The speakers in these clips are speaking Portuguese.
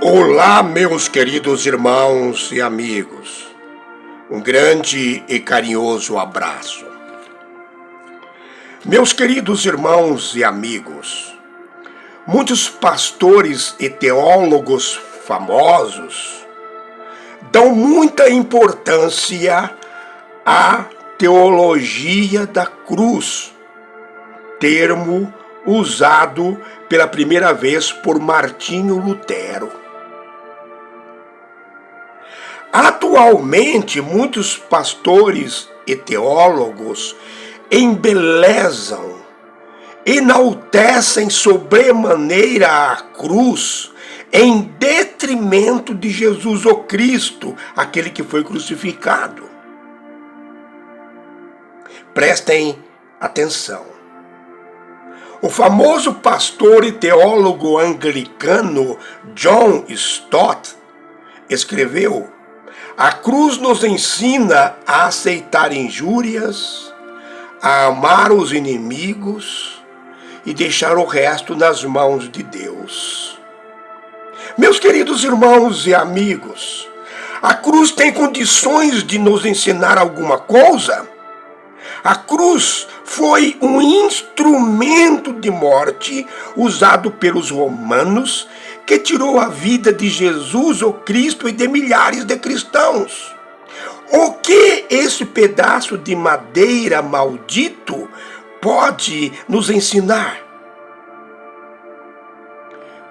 Olá, meus queridos irmãos e amigos. Um grande e carinhoso abraço. Meus queridos irmãos e amigos, muitos pastores e teólogos famosos dão muita importância à teologia da cruz, termo usado pela primeira vez por Martinho Lutero. Atualmente, muitos pastores e teólogos embelezam, enaltecem sobremaneira a cruz em detrimento de Jesus o Cristo, aquele que foi crucificado. Prestem atenção. O famoso pastor e teólogo anglicano John Stott escreveu: "A cruz nos ensina a aceitar injúrias, a amar os inimigos e deixar o resto nas mãos de Deus." Meus queridos irmãos e amigos, a cruz tem condições de nos ensinar alguma coisa? A cruz foi um instrumento de morte usado pelos romanos que tirou a vida de Jesus, o Cristo, e de milhares de cristãos. O que esse pedaço de madeira maldito pode nos ensinar?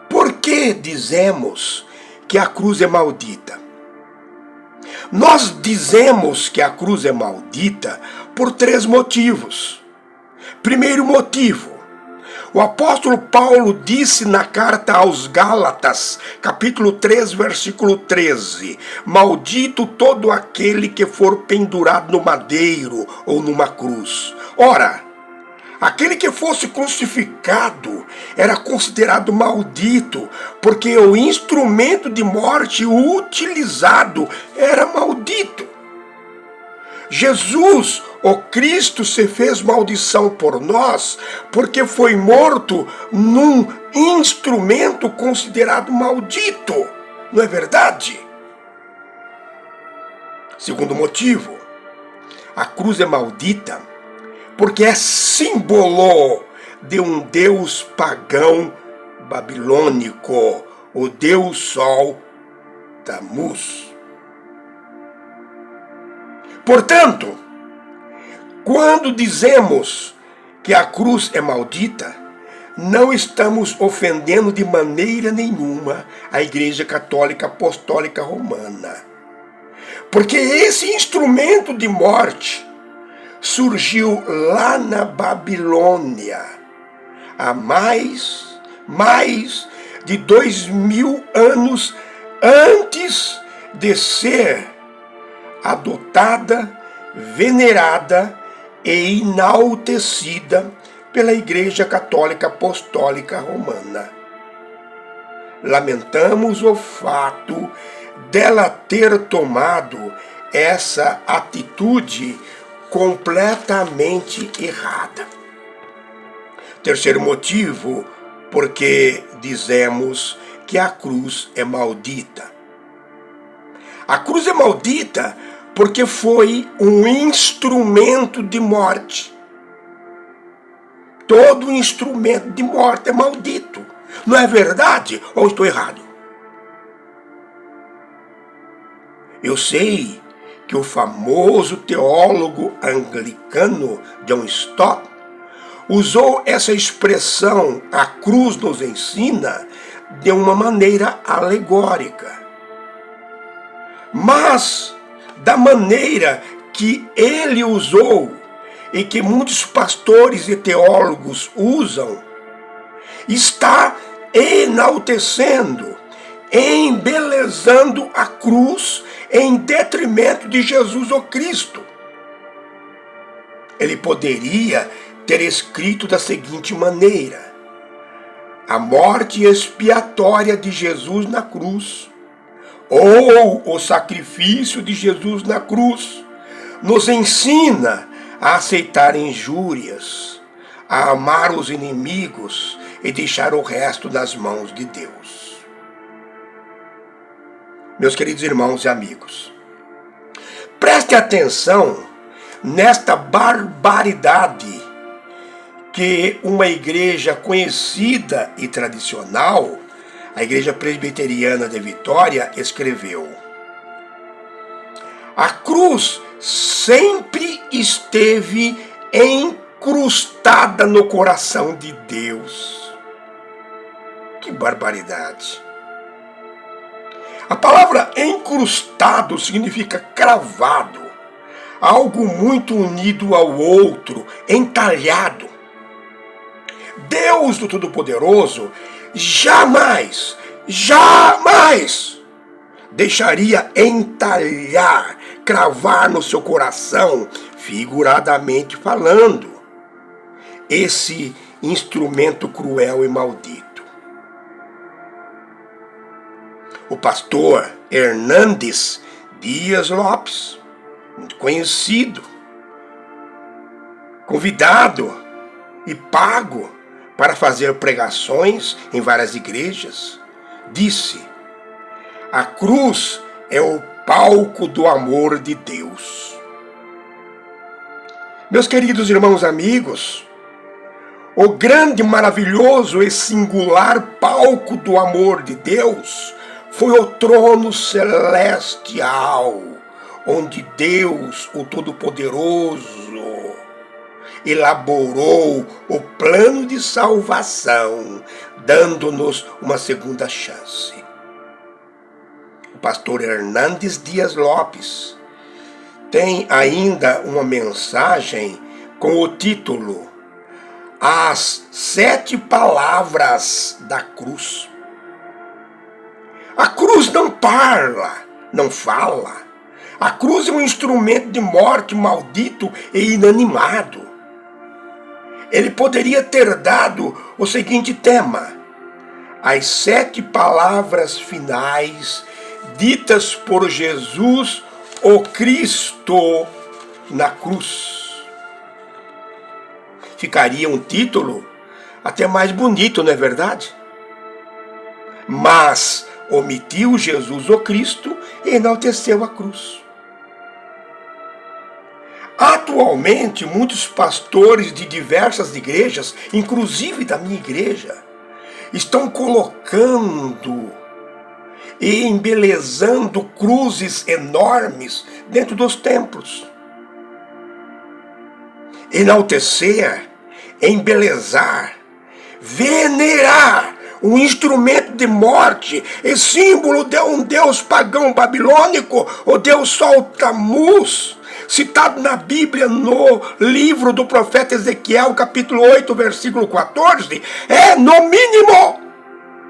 Por que dizemos que a cruz é maldita? Nós dizemos que a cruz é maldita por três motivos. Primeiro motivo: o apóstolo Paulo disse na carta aos Gálatas, capítulo 3, versículo 13: "Maldito todo aquele que for pendurado no madeiro ou numa cruz." Ora, aquele que fosse crucificado era considerado maldito, porque o instrumento de morte utilizado era maldito. Jesus, o Cristo, se fez maldição por nós, porque foi morto num instrumento considerado maldito. Não é verdade? Segundo motivo, a cruz é maldita porque é símbolo de um deus pagão babilônico, o deus Sol, Tammuz. Portanto, quando dizemos que a cruz é maldita, não estamos ofendendo de maneira nenhuma a Igreja Católica Apostólica Romana. Porque esse instrumento de morte surgiu lá na Babilônia, há mais de 2000 anos antes de ser adotada, venerada e enaltecida pela Igreja Católica Apostólica Romana. Lamentamos o fato dela ter tomado essa atitude completamente errada. Terceiro motivo, porque dizemos que a cruz é maldita. A cruz é maldita porque foi um instrumento de morte. Todo instrumento de morte é maldito. Não é verdade? Ou estou errado? Eu sei que o famoso teólogo anglicano John Stott usou essa expressão, "a cruz nos ensina", de uma maneira alegórica. Mas, da maneira que ele usou e que muitos pastores e teólogos usam, está enaltecendo, embelezando a cruz em detrimento de Jesus o Cristo. Ele poderia ter escrito da seguinte maneira: a morte expiatória de Jesus na cruz, ou o sacrifício de Jesus na cruz, nos ensina a aceitar injúrias, a amar os inimigos e deixar o resto nas mãos de Deus. Meus queridos irmãos e amigos, preste atenção nesta barbaridade que uma igreja conhecida e tradicional, a Igreja Presbiteriana de Vitória, escreveu. A cruz sempre esteve encrustada no coração de Deus. Que barbaridade! A palavra encrustado significa cravado, algo muito unido ao outro, entalhado. Deus do Todo-Poderoso jamais deixaria entalhar, cravar no seu coração, figuradamente falando, esse instrumento cruel e maldito. O pastor Hernandes Dias Lopes, muito conhecido, convidado e pago para fazer pregações em várias igrejas, disse: a cruz é o palco do amor de Deus. Meus queridos irmãos amigos, o grande, maravilhoso e singular palco do amor de Deus foi o trono celestial, onde Deus, o Todo-Poderoso, elaborou o plano de salvação, dando-nos uma segunda chance. O pastor Hernandes Dias Lopes tem ainda uma mensagem com o título As 7 Palavras da Cruz. A cruz não parla, não fala. A cruz é um instrumento de morte maldito e inanimado. Ele poderia ter dado o seguinte tema: as 7 palavras finais ditas por Jesus, o Cristo, na cruz. Ficaria um título até mais bonito, não é verdade? Mas omitiu Jesus, o Cristo, e enalteceu a cruz. Atualmente, muitos pastores de diversas igrejas, inclusive da minha igreja, estão colocando e embelezando cruzes enormes dentro dos templos. Enaltecer, embelezar, venerar um instrumento de morte e símbolo de um deus pagão babilônico, o deus Sol Tamuz, citado na Bíblia no livro do profeta Ezequiel, capítulo 8, versículo 14, é, no mínimo,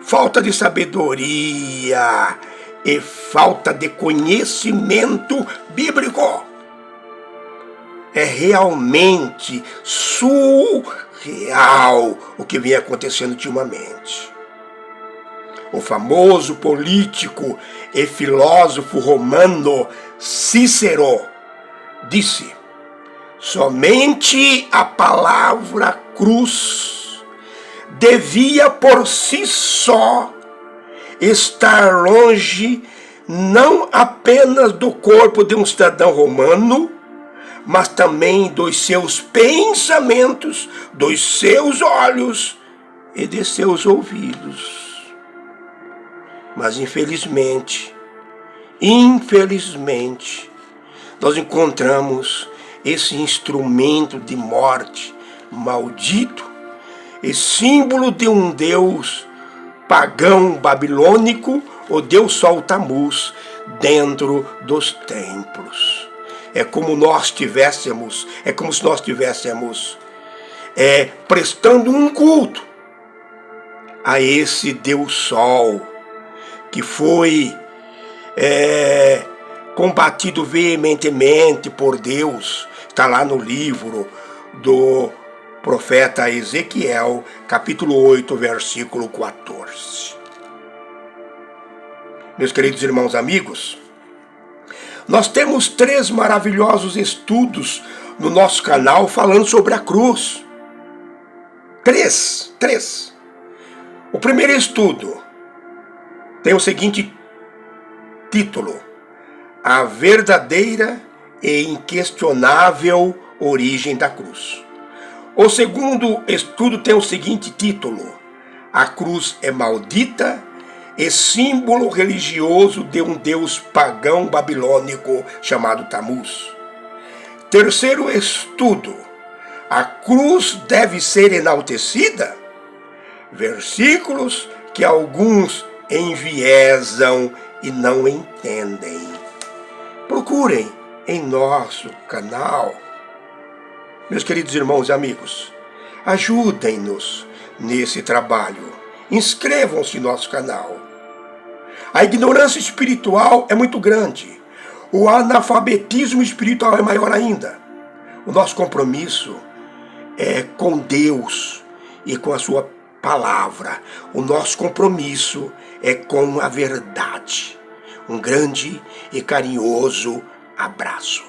falta de sabedoria e falta de conhecimento bíblico. É realmente surreal o que vem acontecendo ultimamente. O famoso político e filósofo romano Cícero disse: somente a palavra cruz devia por si só estar longe não apenas do corpo de um cidadão romano, mas também dos seus pensamentos, dos seus olhos e de seus ouvidos. Mas infelizmente, nós encontramos esse instrumento de morte maldito e símbolo de um deus pagão babilônico, o deus Sol Tamuz, dentro dos templos. É como se nós estivéssemos prestando um culto a esse Deus Sol, que foi combatido veementemente por Deus. Está lá no livro do profeta Ezequiel, capítulo 8, versículo 14. Meus queridos irmãos amigos, nós temos 3 maravilhosos estudos no nosso canal falando sobre a cruz. 3. O primeiro estudo tem o seguinte título: A verdadeira e inquestionável origem da cruz. O segundo estudo tem o seguinte título: A cruz é maldita e símbolo religioso de um deus pagão babilônico chamado Tamuz. Terceiro estudo: A cruz deve ser enaltecida? Versículos que alguns enviesam e não entendem. Procurem em nosso canal. Meus queridos irmãos e amigos, ajudem-nos nesse trabalho. Inscrevam-se no nosso canal. A ignorância espiritual é muito grande. O analfabetismo espiritual é maior ainda. O nosso compromisso é com Deus e com a sua palavra. O nosso compromisso é com a verdade. Um grande e carinhoso abraço.